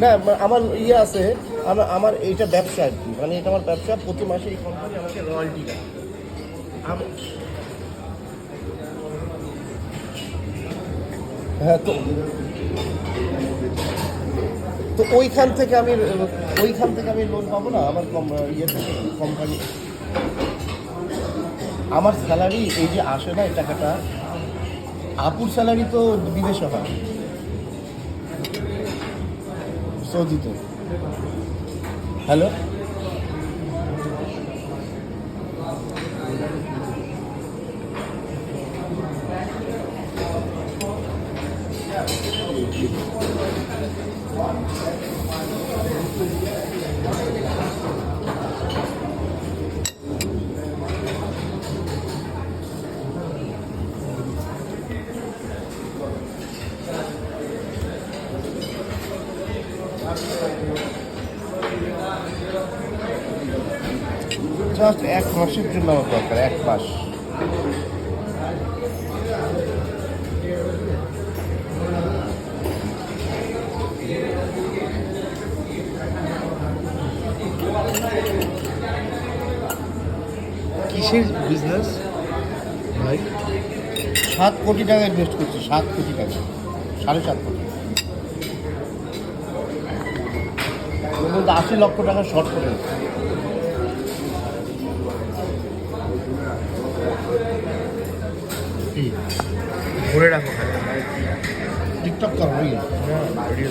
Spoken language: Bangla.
না আমার ইয়ে আছে, আমার এইটা ব্যবসা আর কি, মানে এটা আমার ব্যবসা, প্রতি মাসে এই কোম্পানি আমাকে রয়্যালটি দেয়। হ্যাঁ, তো ওইখান থেকে আমি লোন পাবো না আমার ইয়ে থেকে, কোম্পানি। আমার স্যালারি এই যে আসে না এই টাকাটা, আপুর স্যালারি তো বিদেশে হয়, সৌদিতে। হ্যালো, জাস্ট 1 মাসের জন্য আমার দরকার, 1 মাস। কিসের বিজনেস ভাই? 7 কোটি টাকা ইনভেস্ট করছি, 7 কোটি টাকা, 7.5 কোটি। এর মধ্যে 80 লক্ষ টাকা শর্ট করে দিচ্ছি। ধরে রাখো খালি। টিকটক করো, না, ভিডিও